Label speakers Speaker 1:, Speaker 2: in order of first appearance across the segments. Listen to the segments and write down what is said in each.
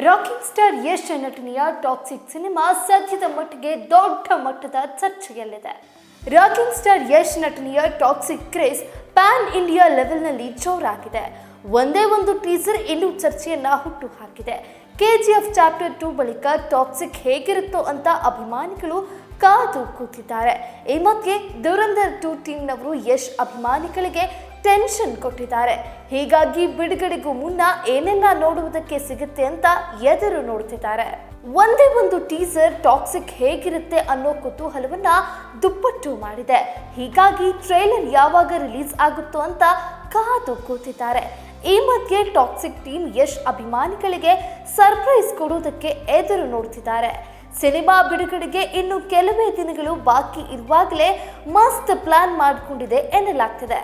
Speaker 1: Rocking star Yash ನಟನೆಯ toxic cinema ಸದ್ಯದ ಮಟ್ಟಿಗೆ ದೊಡ್ಡ ಮಟ್ಟದ ಚರ್ಚೆಯಲ್ಲಿದೆ. ರಾಕಿಂಗ್ ಸ್ಟಾರ್ ಯಶ್ ನಟನೆಯ ಟಾಕ್ಸಿಕ್ ಕ್ರೇಜ್ ಪ್ಯಾನ್ ಇಂಡಿಯಾ ಲೆವೆಲ್ನಲ್ಲಿ ಜೋರಾಗಿದೆ. ಒಂದೇ ಒಂದು ಟೀಸರ್ ಇನ್ನೂ ಚರ್ಚೆಯನ್ನ ಹುಟ್ಟು ಹಾಕಿದೆ. ಕೆಜಿಎಫ್ ಚಾಪ್ಟರ್ 2 ಬಳಿಕ ಟಾಕ್ಸಿಕ್ ಹೇಗಿರುತ್ತೋ ಅಂತ ಅಭಿಮಾನಿಗಳು ಕಾದು ಕೂತಿದ್ದಾರೆ. ಈ ಮಧ್ಯೆ ದುರಂಧರ್ 2 ಟೀಮ್ನವರು ಯಶ್ ಅಭಿಮಾನಿಗಳಿಗೆ ಟೆನ್ಷನ್ ಕೊಟ್ಟಿದ್ದಾರೆ. ಹೀಗಾಗಿ ಬಿಡುಗಡೆಗೂ ಮುನ್ನ ಏನೆಲ್ಲ ನೋಡುವುದಕ್ಕೆ ಸಿಗುತ್ತೆ ಅಂತ ಎದುರು ನೋಡ್ತಿದ್ದಾರೆ. ಒಂದೇ ಒಂದು ಟೀಸರ್ ಟಾಕ್ಸಿಕ್ ಹೇಗಿರುತ್ತೆ ಅನ್ನೋ ಕುತೂಹಲವನ್ನ ದುಪ್ಪಟ್ಟು ಮಾಡಿದೆ. ಹೀಗಾಗಿ ಟ್ರೈಲರ್ ಯಾವಾಗ ರಿಲೀಸ್ ಆಗುತ್ತೋ ಅಂತ ಕಾದು ಕೂತಿದ್ದಾರೆ. ಈ ಮಧ್ಯೆ ಟಾಕ್ಸಿಕ್ ಟೀಮ್ ಯಶ್ ಅಭಿಮಾನಿಗಳಿಗೆ ಸರ್ಪ್ರೈಸ್ ಕೊಡುವುದಕ್ಕೆ ಎದುರು ನೋಡ್ತಿದ್ದಾರೆ. ಸಿನಿಮಾ ಬಿಡುಗಡೆಗೆ ಇನ್ನು ಕೆಲವೇ ದಿನಗಳು ಬಾಕಿ ಇರುವಾಗಲೇ ಮಸ್ತ್ ಪ್ಲಾನ್ ಮಾಡಿಕೊಂಡಿದೆ ಎನ್ನಲಾಗ್ತಿದೆ.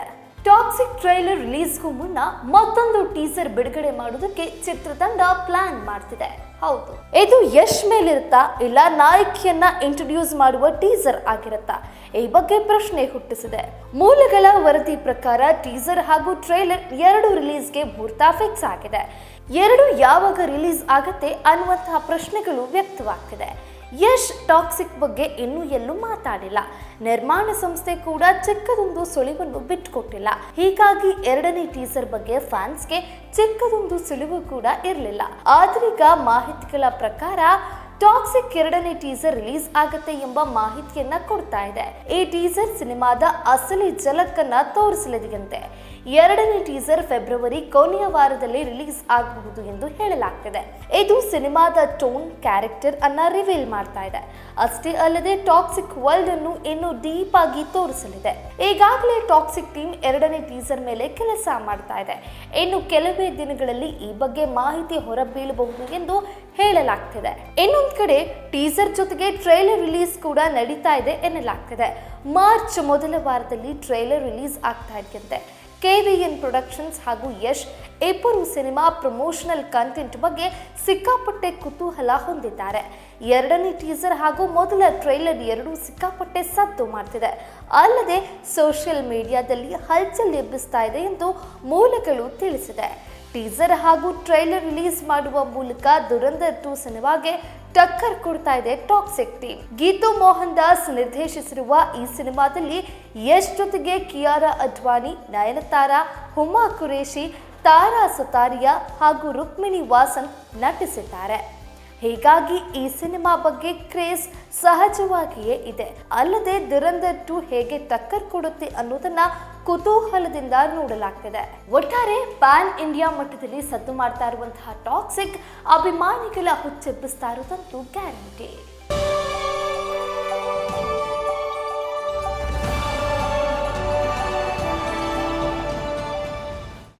Speaker 1: ಟಾಕ್ಸಿಕ್ ಟ್ರೈಲರ್ ರಿಲೀಸ್ಗೂ ಮುನ್ನ ಮತ್ತೊಂದು ಟೀಸರ್ ಬಿಡುಗಡೆ ಮಾಡೋದಕ್ಕೆ ಚಿತ್ರತಂಡ ಪ್ಲಾನ್ ಮಾಡ್ತಿದೆ. ಹೌದು, ಇದು ಯಶ್ ಮೇಲಿರುತ್ತಾ ಇಲ್ಲ ನಾಯಕಿಯನ್ನ ಇಂಟ್ರೊಡ್ಯೂಸ್ ಮಾಡುವ ಟೀಸರ್ ಆಗಿರುತ್ತಾ? ಈ ಬಗ್ಗೆ ಪ್ರಶ್ನೆ ಹುಟ್ಟಿಸಿದೆ. ಮೂಲಗಳ ವರದಿ ಪ್ರಕಾರ ಟೀಸರ್ ಹಾಗೂ ಟ್ರೈಲರ್ ಎರಡು ರಿಲೀಸ್ಗೆ ಮುಹೂರ್ತ ಫಿಕ್ಸ್ ಆಗಿದೆ. ಎರಡು ಯಾವಾಗ ರಿಲೀಸ್ ಆಗತ್ತೆ ಅನ್ನುವಂತಹ ಪ್ರಶ್ನೆಗಳು ವ್ಯಕ್ತವಾಗ್ತಿದೆ. ಯಶ್ ಟಾಕ್ಸಿಕ್ ಬಗ್ಗೆ ಇನ್ನೂ ಎಲ್ಲೂ ಮಾತಾಡಿಲ್ಲ. ನಿರ್ಮಾಣ ಸಂಸ್ಥೆ ಕೂಡ ಚಿಕ್ಕದೊಂದು ಸುಳಿವನ್ನು ಬಿಟ್ಟುಕೊಟ್ಟಿಲ್ಲ. ಹೀಗಾಗಿ ಎರಡನೇ ಟೀಸರ್ ಬಗ್ಗೆ ಫ್ಯಾನ್ಸ್ಗೆ ಚಿಕ್ಕದೊಂದು ಸುಳಿವು ಕೂಡ ಇರಲಿಲ್ಲ. ಆದ್ರೀಗ ಮಾಹಿತಿಗಳ ಪ್ರಕಾರ ಟಾಕ್ಸಿಕ್ ಎರಡನೇ ಟೀಸರ್ ರಿಲೀಸ್ ಆಗತ್ತೆ ಎಂಬ ಮಾಹಿತಿಯನ್ನ ಕೊಡ್ತಾ ಇದೆ. ಈ ಟೀಸರ್ ಸಿನಿಮಾದ ಅಸಲಿ ಝಲಕನ್ನ ತೋರಿಸಲಿದೆಯಂತೆ. ಎರಡನೇ ಟೀಸರ್ ಫೆಬ್ರವರಿ ಕೊನೆಯ ವಾರದಲ್ಲಿ ರಿಲೀಸ್ ಆಗಬಹುದು ಎಂದು ಹೇಳಲಾಗ್ತಿದೆ. ಇದು ಸಿನಿಮಾದ ಟೋನ್, ಕ್ಯಾರೆಕ್ಟರ್ ಅನ್ನ ರಿವೀಲ್ ಮಾಡ್ತಾ ಇದೆ. ಅಷ್ಟೇ ಅಲ್ಲದೆ ಟಾಕ್ಸಿಕ್ ವರ್ಲ್ಡ್ ಅನ್ನು ಇನ್ನೂ ಡೀಪ್ ಆಗಿ ತೋರಿಸಲಿದೆ. ಈಗಾಗಲೇ ಟಾಕ್ಸಿಕ್ ಟೀಮ್ ಎರಡನೇ ಟೀಸರ್ ಮೇಲೆ ಕೆಲಸ ಮಾಡ್ತಾ ಇದೆ. ಇನ್ನು ಕೆಲವೇ ದಿನಗಳಲ್ಲಿ ಈ ಬಗ್ಗೆ ಮಾಹಿತಿ ಹೊರಬೀಳಬಹುದು ಎಂದು ಹೇಳಲಾಗ್ತಿದೆ. ಇನ್ನೊಂದು ಕಡೆ ಟೀಸರ್ ಜೊತೆಗೆ ಟ್ರೈಲರ್ ರಿಲೀಸ್ ಕೂಡ ನಡೀತಾ ಇದೆ ಎನ್ನಲಾಗ್ತಿದೆ. ಮಾರ್ಚ್ ಮೊದಲ ವಾರದಲ್ಲಿ ಟ್ರೈಲರ್ ರಿಲೀಸ್ ಆಗ್ತಾ ಇದೆಯಂತೆ. KVN ಪ್ರೊಡಕ್ಷನ್ಸ್ ಹಾಗೂ ಯಶ್ ಇಬ್ಬರು ಸಿನಿಮಾ ಪ್ರಮೋಷನಲ್ ಕಂಟೆಂಟ್ ಬಗ್ಗೆ ಸಿಕ್ಕಾಪಟ್ಟೆ ಕುತೂಹಲ ಹೊಂದಿದ್ದಾರೆ. ಎರಡನೇ ಟೀಸರ್ ಹಾಗೂ ಮೊದಲ ಟ್ರೈಲರ್ ಎರಡೂ ಸಿಕ್ಕಾಪಟ್ಟೆ ಸದ್ದು ಮಾಡ್ತಿದೆ. ಅಲ್ಲದೆ ಸೋಷಿಯಲ್ ಮೀಡಿಯಾದಲ್ಲಿ ಹಲ್ಚಲ್ ಎಬ್ಬಿಸ್ತಾ ಇದೆ ಎಂದು ಮೂಲಗಳು ತಿಳಿಸಿದೆ. ಟೀಸರ್ ಹಾಗೂ ಟ್ರೈಲರ್ ರಿಲೀಸ್ ಮಾಡುವ ಮೂಲಕ ದುರಂಧರ್ 2 ಸಿನಿಮಾಗೆ ಟಕ್ಕರ್ ಕೊಡ್ತಾ ಇದೆ ಟಾಕ್ಸಿಕ್ ಟೀಮ್. ಗೀತು ಮೋಹನ್ ದಾಸ್ ನಿರ್ದೇಶಿಸಿರುವ ಈ ಸಿನಿಮಾದಲ್ಲಿ ಯಶ್ ಜೊತೆಗೆ ಕಿಯಾರಾ ಅಡ್ವಾಣಿ, ನಯನತಾರಾ, ಹುಮಾ ಕುರೇಶಿ, ತಾರಾ ಸುತಾರಿಯಾ ಹಾಗೂ ರುಕ್ಮಿಣಿ ವಾಸನ್ ನಟಿಸಿದ್ದಾರೆ. ಹೀಗಾಗಿ ಈ ಸಿನಿಮಾ ಬಗ್ಗೆ ಕ್ರೇಜ್ ಸಹಜವಾಗಿಯೇ ಇದೆ. ಅಲ್ಲದೆ ದುರಂಧರ್ 2 ಹೇಗೆ ಟಕ್ಕರ್ ಕೊಡುತ್ತೆ ಅನ್ನೋದನ್ನ ಕುತೂಹಲದಿಂದ ನೋಡಲಾಗ್ತಿದೆ. ಒಟ್ಟಾರೆ ಪ್ಯಾನ್ ಇಂಡಿಯಾ ಮಟ್ಟದಲ್ಲಿ ಸದ್ದು ಮಾಡ್ತಾ ಇರುವಂತಹ ಟಾಕ್ಸಿಕ್ ಅಭಿಮಾನಿಗಳ ಹುಚ್ಚೆಬ್ಬಿಸ್ತಾ ಇರೋದಂತೂ ಗ್ಯಾರಂಟಿ.